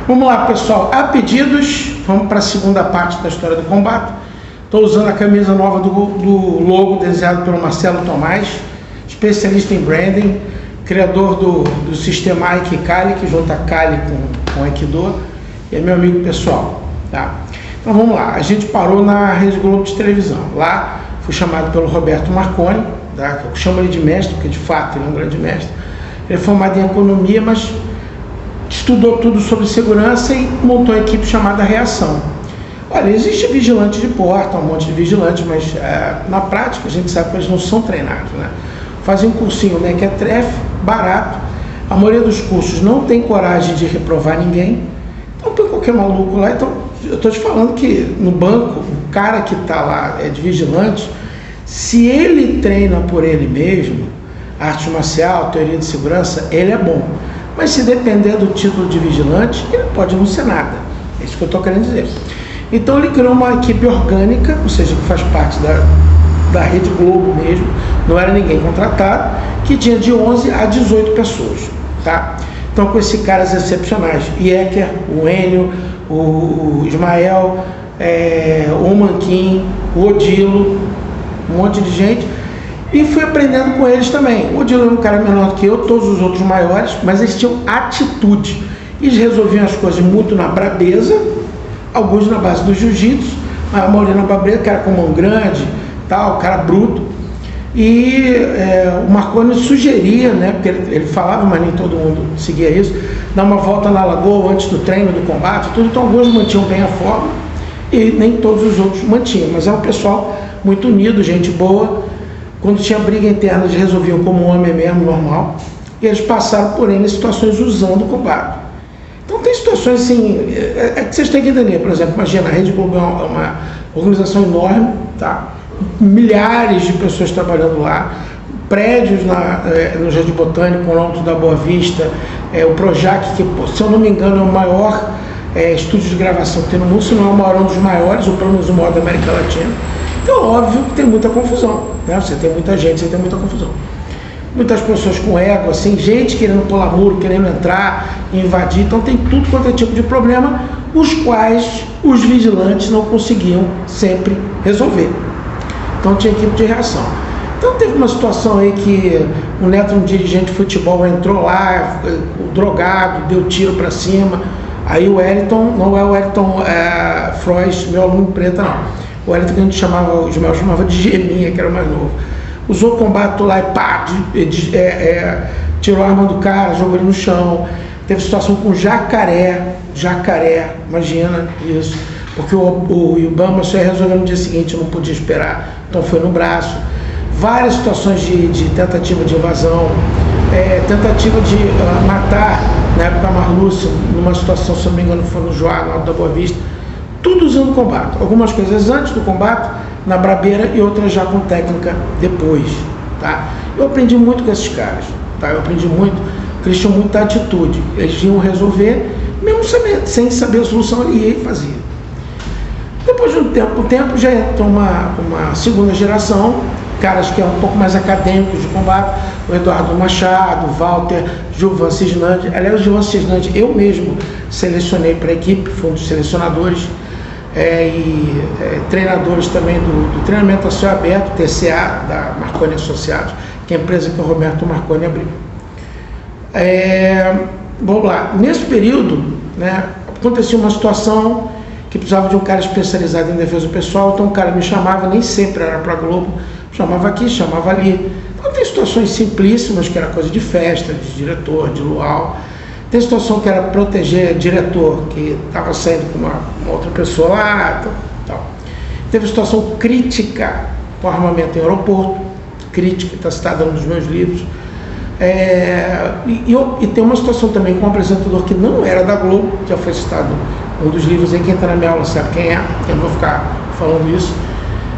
Vamos lá, pessoal, a pedidos, vamos para a segunda parte da história do combate. Estou usando a camisa nova do logo desenhado pelo Marcelo Tomás, especialista em branding, criador do sistema Aikikali, que junta Kali com Aikido, e é meu amigo pessoal, tá? Então vamos lá, a gente parou na Rede Globo de televisão. Lá fui chamado pelo Roberto Marconi, tá? Eu chamo ele de mestre, porque de fato ele é um grande mestre. Ele é formado em economia, mas estudou tudo sobre segurança e montou a equipe chamada Reação. Olha, existe vigilante de porta, um monte de vigilantes, mas na prática a gente sabe que eles não são treinados, né? Fazem um cursinho, né, que é trefe, barato. A maioria dos cursos não tem coragem de reprovar ninguém. Então tem qualquer maluco lá. Então eu estou te falando que no banco, o cara que está lá de vigilante, se ele treina por ele mesmo, arte marcial, teoria de segurança, ele é bom. Mas se depender do título de vigilante, ele pode não ser nada. É isso que eu estou querendo dizer. Então ele criou uma equipe orgânica, ou seja, que faz parte da Rede Globo mesmo, não era ninguém contratado, que tinha de 11 a 18 pessoas, tá? Então com esses caras excepcionais, Iecker, o Enio, o Ismael, o Manquim, o Odilo, um monte de gente, e fui aprendendo com eles também. O Odilo era um cara menor do que eu, todos os outros maiores, mas eles tinham atitude, eles resolviam as coisas muito na brabeza, alguns na base do jiu-jitsu, a maioria na brabeza, cara com mão grande, tal, cara bruto. E o Marconi sugeria, né, porque ele falava, mas nem todo mundo seguia isso, dar uma volta na lagoa antes do treino, do combate, tudo. Então alguns mantinham bem a forma e nem todos os outros mantinham, mas é um pessoal muito unido, gente boa. Quando tinha briga interna, eles resolviam como homem mesmo, normal, e eles passaram por N situações usando o combate. Então tem situações assim, que vocês têm que entender. Por exemplo, imagina, a Rede Globo é uma organização enorme, tá? Milhares de pessoas trabalhando lá, prédios no Jardim Botânico, no Alto da Boa Vista, o Projac, que, se eu não me engano, é o maior estúdio de gravação que tem no mundo, se não é o maior, um dos maiores, ou pelo menos o maior da América Latina. Então, óbvio que tem muita confusão, né? Você tem muita gente, você tem muita confusão. Muitas pessoas com ego, assim, gente querendo pular muro, querendo entrar, invadir, então tem tudo quanto é tipo de problema, os quais os vigilantes não conseguiam sempre resolver. Então tinha equipe de reação. Então teve uma situação aí que o neto, um dirigente de futebol, entrou lá, drogado, deu tiro para cima. Aí o Wellington, não é o Wellington Frois, meu aluno preta, não. O Wellington que a gente chamava, o Ismael chamava de Geminha, que era o mais novo. Usou o combate lá e pá, tirou a arma do cara, jogou ele no chão. Teve situação com jacaré, imagina isso. Porque o Ibama só ia resolver no dia seguinte, não podia esperar, então foi no braço. Várias situações de tentativa de invasão, tentativa de matar, na época Marlúcio, numa situação, se não me engano, foi no Joá, no Alto da Boa Vista, tudo usando combate. Algumas coisas antes do combate, na brabeira, e outras já com técnica depois, tá? Eu aprendi muito com esses caras, tá? Eu aprendi muito, porque eles tinham muita atitude, eles iam resolver, mesmo sem saber a solução, ele ia e fazia. Depois de um tempo já entrou uma segunda geração, caras que eram um pouco mais acadêmicos de combate, o Eduardo Machado, o Walter, Gilvan Cisnandi. Aliás, o Gilvan Cisnandi eu mesmo selecionei para a equipe, fui um dos selecionadores, treinadores também do treinamento a céu aberto, TCA, da Marconi Associados, que é a empresa que o Roberto Marconi abriu. Vamos lá, nesse período, né, acontecia uma situação que precisava de um cara especializado em defesa pessoal, então o cara me chamava, nem sempre era para a Globo, chamava aqui, chamava ali. Então tem situações simplíssimas, que era coisa de festa, de diretor, de luau. Tem situação que era proteger diretor, que estava saindo com uma outra pessoa lá, tal. Teve situação crítica com armamento em aeroporto, crítica, está citada num dos meus livros. E tem uma situação também com um apresentador que não era da Globo, já foi citado um dos livros aí, quem está na minha aula sabe quem é, eu não vou ficar falando isso,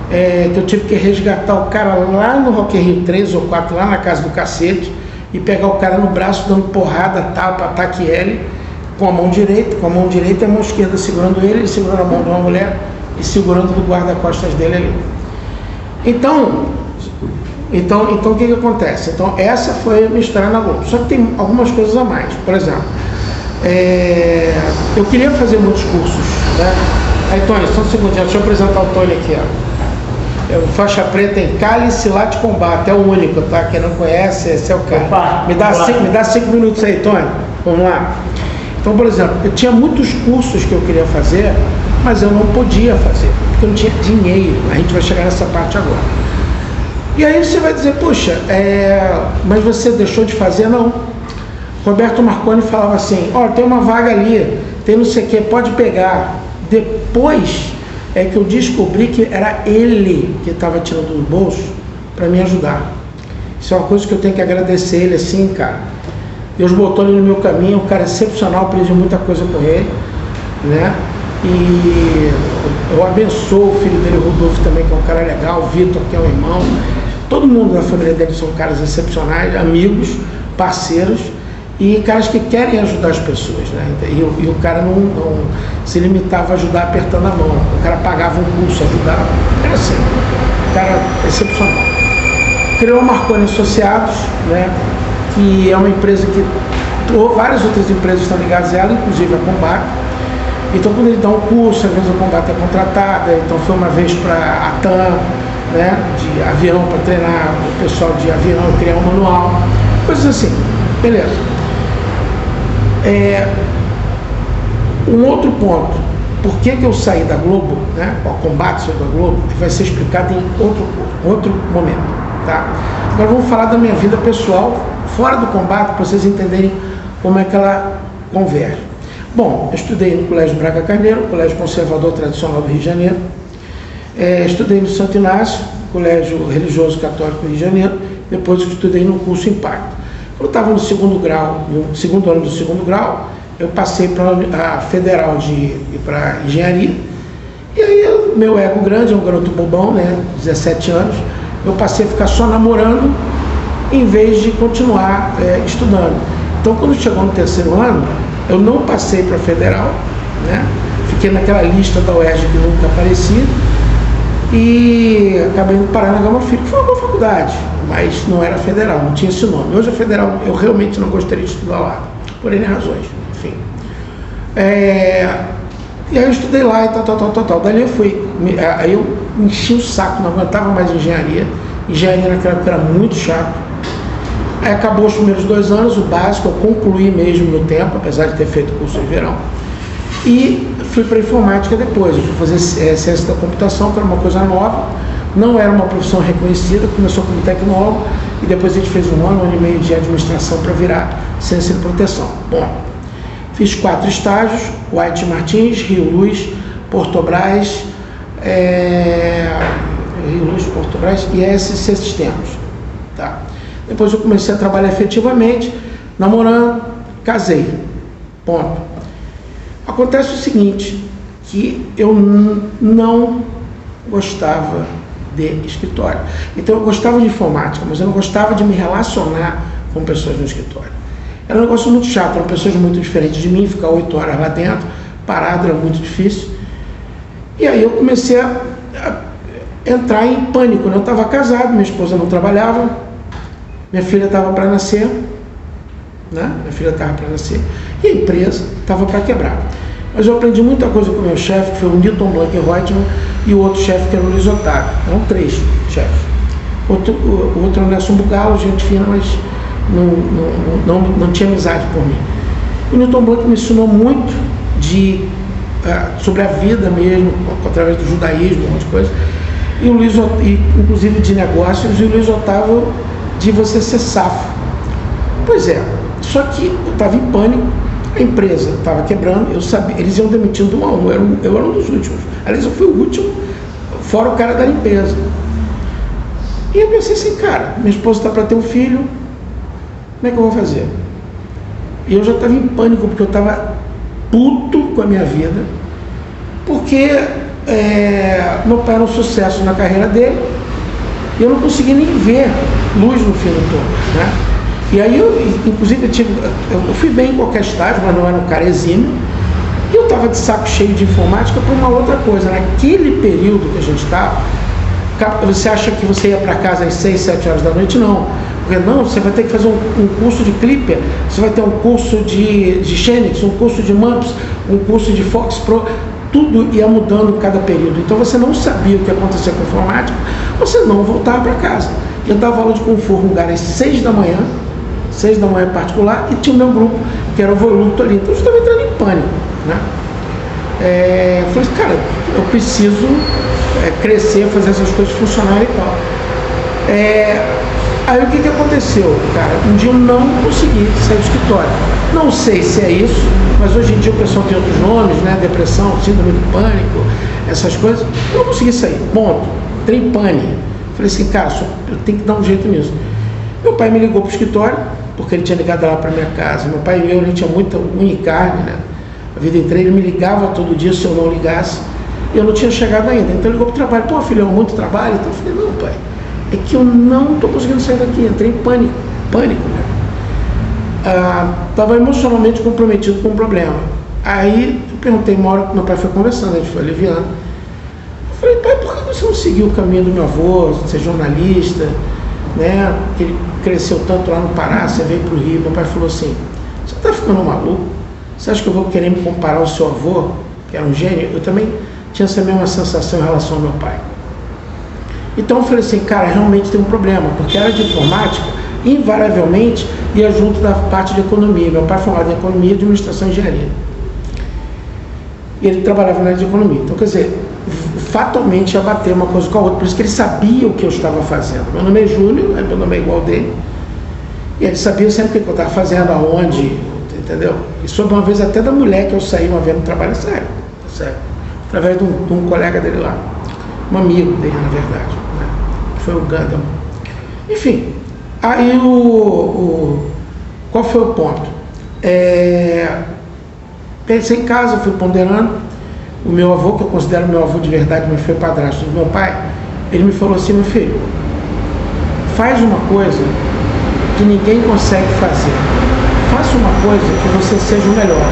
que eu tive que resgatar o cara lá no Rock in Rio 3 ou 4, lá na Casa do Cacete, e pegar o cara no braço, dando porrada, tapa, ataque ele, com a mão direita e a mão esquerda segurando ele segurando a mão de uma mulher e segurando do guarda-costas dele ali. Então o que acontece? Então essa foi a minha história na Globo, só que tem algumas coisas a mais. Por exemplo, Eu queria fazer muitos cursos, né? Aí, Tony, só um segundinho, deixa eu apresentar o Tony aqui, ó. É o faixa preta em Cálice lá de combate, é o único, tá? Quem não conhece, esse é o cara. Opa, me dá 5 minutos aí, Tony. Vamos lá. Então, por exemplo, eu tinha muitos cursos que eu queria fazer, mas eu não podia fazer, porque eu não tinha dinheiro. A gente vai chegar nessa parte agora. E aí você vai dizer, poxa, mas você deixou de fazer? Não. Roberto Marconi falava assim, ó, tem uma vaga ali, tem não sei o que, pode pegar. Depois é que eu descobri que era ele que estava tirando do bolso para me ajudar. Isso é uma coisa que eu tenho que agradecer ele assim, cara. Deus botou ele no meu caminho, um cara excepcional, aprendi muita coisa com ele, né? E eu abençoo o filho dele, o Rodolfo também, que é um cara legal, o Vitor, que é um irmão. Todo mundo da família dele são caras excepcionais, amigos, parceiros e caras que querem ajudar as pessoas, né? E o cara não se limitava a ajudar apertando a mão. O cara pagava um curso, ajudava. Era assim, um cara excepcional. Criou o Marconi Associados, né? Que é uma empresa que várias outras empresas estão ligadas a ela, inclusive a Combate. Então, quando ele dá um curso, às vezes a Combate é contratada. Então, foi uma vez para a TAM, né, de avião, para treinar o pessoal de avião, criar um manual, coisas assim. Beleza. Um outro ponto, por que eu saí da Globo, né, o Combate saiu da Globo, vai ser explicado em outro momento, tá? Agora vamos falar da minha vida pessoal, fora do Combate, para vocês entenderem como é que ela converge. Bom, eu estudei no Colégio Braga Carneiro, Colégio Conservador Tradicional do Rio de Janeiro, estudei no Santo Inácio, Colégio Religioso Católico do Rio de Janeiro, depois eu estudei no curso Impacto. Quando eu estava no segundo ano do segundo grau, eu passei para a Federal para Engenharia, e aí meu ego grande, um garoto bobão, né, 17 anos, eu passei a ficar só namorando, em vez de continuar estudando. Então, quando chegou no terceiro ano, eu não passei para a Federal, né, fiquei naquela lista da UERJ que nunca aparecia, e acabei indo parar na Gama Filho, que foi uma boa faculdade, mas não era federal, não tinha esse nome. Hoje a federal, eu realmente não gostaria de estudar lá, por N razões, enfim. E aí eu estudei lá e tal. Dali eu fui, aí eu enchi o saco, não aguentava mais engenharia. Engenharia naquela época era muito chato. Aí acabou os primeiros 2 anos, o básico, eu concluí mesmo no tempo, apesar de ter feito curso de verão. E fui para informática depois, eu fui fazer ciência da computação, que era uma coisa nova, não era uma profissão reconhecida, começou como tecnólogo, e depois a gente fez um ano e meio de administração para virar ciência de proteção. Bom, fiz 4 estágios, White Martins, Rio Luz, Portobras, e SC Sistemas. Tá? Depois eu comecei a trabalhar efetivamente, namorando, casei. Ponto. Acontece o seguinte, que eu não gostava de escritório. Então eu gostava de informática, mas eu não gostava de me relacionar com pessoas no escritório. Era um negócio muito chato, eram pessoas muito diferentes de mim, ficar 8 horas lá dentro, parado, era muito difícil. E aí eu comecei a entrar em pânico, né? Eu estava casado, minha esposa não trabalhava, minha filha estava para nascer, né? E a empresa estava para quebrar. Mas eu aprendi muita coisa com o meu chefe, que foi o Newton Blanc Reutemann, e o outro chefe que era o Luiz Otávio. Eram 3 chefes. O outro era o Nelson Bugalo, gente fina, mas não tinha amizade por mim. O Newton Blanc me ensinou muito sobre a vida mesmo, através do judaísmo, um monte de coisa. E o Luiz, inclusive de negócios, e o Luiz Otávio de você ser safo. Pois é, só que eu estava em pânico, a empresa estava quebrando, eu sabia, eles iam demitindo 1 a 1, eu era um dos últimos. Aliás, eu fui o último, fora o cara da limpeza. E eu pensei assim, cara, minha esposa está para ter um filho, como é que eu vou fazer? E eu já estava em pânico, porque eu estava puto com a minha vida, porque meu pai era um sucesso na carreira dele, e eu não conseguia nem ver luz no fim do túnel, né? E aí inclusive eu fui bem em qualquer estágio, mas não era um cara exímio, e eu estava de saco cheio de informática por uma outra coisa. Naquele período que a gente estava, você acha que você ia para casa às 6, 7 horas da noite? Não. Porque não, você vai ter que fazer um curso de Clipper, você vai ter um curso de Xenix, um curso de Mumps, um curso de Fox Pro, tudo ia mudando cada período. Então você não sabia o que acontecia com a informática, você não voltava para casa. Eu dava aula de Kung Fu Húngaro às 6 da manhã particular, e tinha o meu grupo, que era o Voluto ali. Então eu estava entrando em pânico, né? Eu falei, cara, eu preciso crescer, fazer essas coisas funcionarem e tal. Aí o que aconteceu, cara? Um dia eu não consegui sair do escritório. Não sei se é isso, mas hoje em dia o pessoal tem outros nomes, né? Depressão, síndrome do pânico, essas coisas. Eu não consegui sair. Ponto. Entrei em pânico. Falei assim, cara, eu tenho que dar um jeito nisso. Meu pai me ligou pro escritório, porque ele tinha ligado lá para minha casa. Meu pai e eu, a gente tinha muita unha e carne, né? A vida inteira, ele me ligava todo dia se eu não ligasse. E eu não tinha chegado ainda. Então ele ligou pro trabalho. Pô, filhão, muito trabalho? Então eu falei, não, pai, é que eu não estou conseguindo sair daqui. Entrei em pânico, né? Estava emocionalmente comprometido com o problema. Aí eu perguntei uma hora que meu pai foi conversando, a gente foi aliviando. Eu falei, pai, por que você não seguiu o caminho do meu avô, ser jornalista, né? Ele cresceu tanto lá no Pará, você veio para o Rio. Meu pai falou assim, você está ficando maluco? Você acha que eu vou querer me comparar ao seu avô, que era um gênio? Eu também tinha essa mesma sensação em relação ao meu pai. Então eu falei assim, cara, realmente tem um problema, porque a área de informática, invariavelmente, ia junto da parte de economia. Meu pai formado em economia, administração e engenharia. E ele trabalhava na área de economia. Então, quer dizer, fatalmente ia bater uma coisa com a outra, por isso que ele sabia o que eu estava fazendo. Meu nome é Júlio, meu nome é igual dele, e ele sabia sempre o que eu estava fazendo, aonde, entendeu? E soube uma vez até da mulher que eu saí uma vez no trabalho, sério, através de um colega dele lá, um amigo dele, na verdade, né? Que foi o Gundam. Enfim, aí qual foi o ponto? Pensei em casa, fui ponderando. O meu avô, que eu considero meu avô de verdade, mas foi padrasto do meu pai, ele me falou assim, meu filho, faz uma coisa que ninguém consegue fazer. Faça uma coisa que você seja o melhor.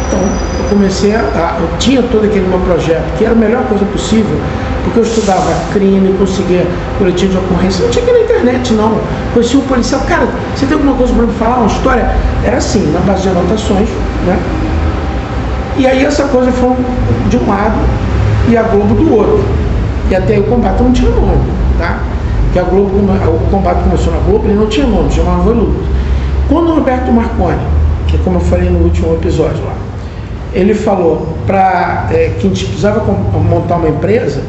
Então, eu comecei eu tinha todo aquele meu projeto, que era a melhor coisa possível, porque eu estudava crime, conseguia coletivo de ocorrência, não tinha que ir na internet, não. Conhecia um policial, cara, você tem alguma coisa para me falar, uma história? Era assim, na base de anotações, né? E aí essa coisa foi de um lado e a Globo do outro. E até aí o combate não tinha nome, tá? Porque o combate começou na Globo, ele não tinha nome, chamava Voluto. Quando o Roberto Marconi, que como eu falei no último episódio lá, ele falou que a gente precisava montar uma empresa,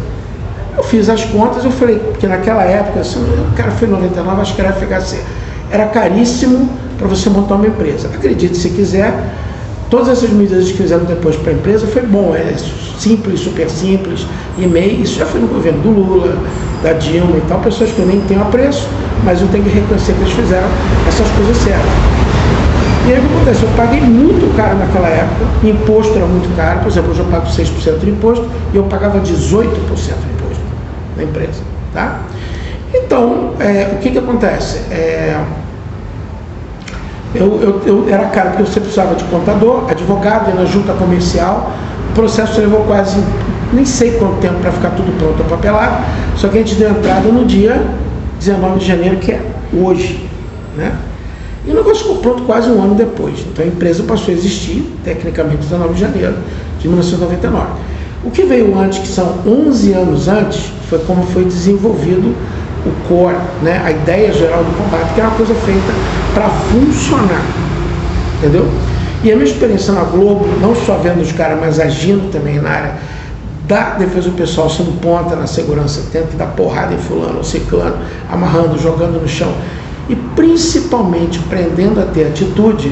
eu fiz as contas, eu falei, porque naquela época, assim, o cara foi em 99, acho que era FHC, era caríssimo para você montar uma empresa. Acredite se quiser, todas essas medidas que fizeram depois para a empresa foi bom, simples, super simples, e-mail, isso já foi no governo do Lula, da Dilma e tal, pessoas que eu nem tenho apreço, mas eu tenho que reconhecer que eles fizeram essas coisas certas. E aí o que acontece? Eu paguei muito caro naquela época, imposto era muito caro, por exemplo, hoje eu pago 6% de imposto e eu pagava 18% de imposto na empresa, tá? Então, o que acontece? Eu era caro porque você precisava de contador, advogado, ia na junta comercial, o processo levou quase, nem sei quanto tempo para ficar tudo pronto, papelado, só que a gente deu entrada no dia 19 de janeiro, que é hoje, né? E o negócio ficou pronto quase um ano depois. Então a empresa passou a existir, tecnicamente, 19 de janeiro de 1999. O que veio antes, que são 11 anos antes, foi como foi desenvolvido o core, né? A ideia geral do combate, que era uma coisa feita para funcionar, entendeu? E a minha experiência na Globo, não só vendo os caras, mas agindo também na área da defesa do pessoal, sendo ponta na segurança, tendo que dar porrada em fulano ou ciclano, amarrando, jogando no chão, e principalmente aprendendo a ter atitude,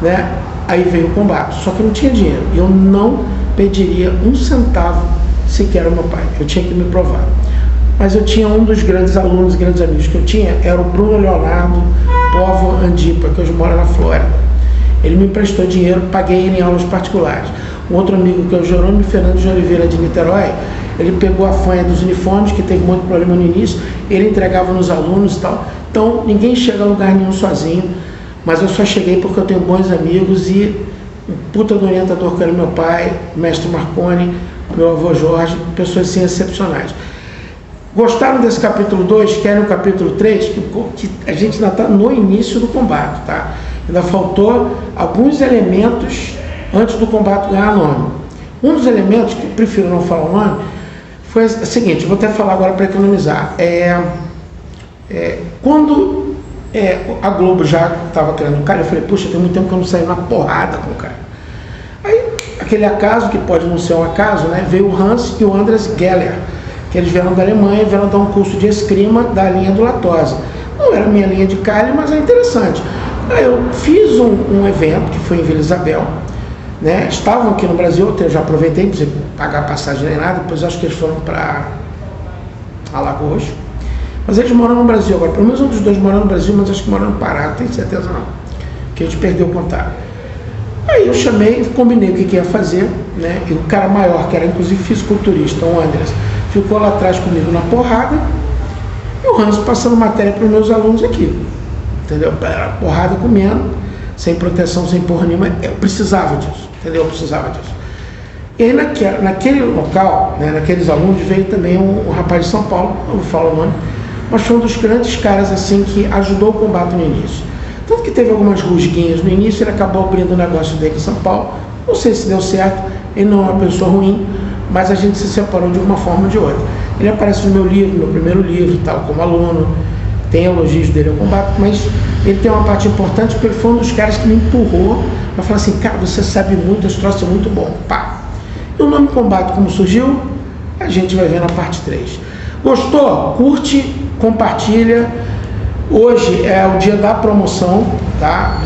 né? Aí veio o combate, só que eu não tinha dinheiro, e eu não pediria um centavo sequer ao meu pai, eu tinha que me provar. Mas eu tinha um dos grandes alunos, grandes amigos que eu tinha, era o Bruno Leonardo Povo Andipa, que hoje mora na Flórida. Ele me emprestou dinheiro, paguei ele em aulas particulares. Um outro amigo que é o Jerônimo Fernando de Oliveira de Niterói, ele pegou a fanha dos uniformes, que teve muito problema no início, ele entregava nos alunos e tal. Então, ninguém chega a lugar nenhum sozinho, mas eu só cheguei porque eu tenho bons amigos e um puta do orientador que era meu pai, mestre Marconi, meu avô Jorge, pessoas assim excepcionais. Gostaram desse capítulo 2? Querem o capítulo 3? Que a gente ainda está no início do combate, tá? Ainda faltou alguns elementos antes do combate ganhar nome. Um dos elementos, que eu prefiro não falar o nome, foi o seguinte, eu vou até falar agora para economizar. Quando a Globo já estava criando um cara, eu falei, puxa, tem muito tempo que eu não saio na porrada com o cara. Aí, aquele acaso, que pode não ser um acaso, né? Veio o Hans e o Andreas Geller, que eles vieram da Alemanha e vieram dar um curso de esgrima da linha do Latosa. Não era minha linha de Kali, mas é interessante. Aí eu fiz um evento, que foi em Vila Isabel, né? Estavam aqui no Brasil, eu já aproveitei, não precisei pagar passagem nem nada, depois acho que eles foram para Alagoas. Mas eles moram no Brasil agora, pelo menos um dos dois mora no Brasil, mas acho que mora no Pará, não tenho certeza não, que a gente perdeu o contato. Aí eu chamei, combinei o que ia fazer, né? E o cara maior, que era inclusive fisiculturista, o Andreas, ficou lá atrás comigo na porrada, e o Hans passando matéria para os meus alunos aqui, entendeu? Porrada comendo, sem proteção, sem porra nenhuma. Eu precisava disso, entendeu? Eu precisava disso. E aí naquele local, né, naqueles alunos, veio também um rapaz de São Paulo, não vou falar o nome, mas foi um dos grandes caras assim que ajudou o combate no início. Tanto que teve algumas rusguinhas no início, ele acabou abrindo o negócio dele em São Paulo. Não sei se deu certo, ele não é uma pessoa ruim, mas a gente se separou de uma forma ou de outra. Ele aparece no meu livro, no meu primeiro livro, tal, como aluno, tem elogios dele ao combate, mas ele tem uma parte importante porque ele foi um dos caras que me empurrou para falar assim, cara, você sabe muito, esse troço é muito bom, pá. E o nome Combate como surgiu, a gente vai ver na parte 3. Gostou? Curte, compartilha. Hoje é o dia da promoção, tá?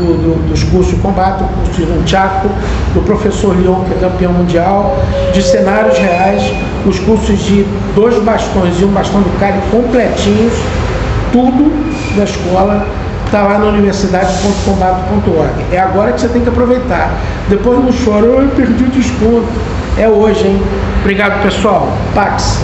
Dos cursos de combate, o curso de Nunchaku, do professor Leon, que é campeão mundial, de cenários reais, os cursos de 2 bastões e um bastão do Kali completinhos, tudo da escola, está lá na universidade.combate.org. É agora que você tem que aproveitar. Depois não chora, eu perdi o desconto. É hoje, hein? Obrigado, pessoal. Pax.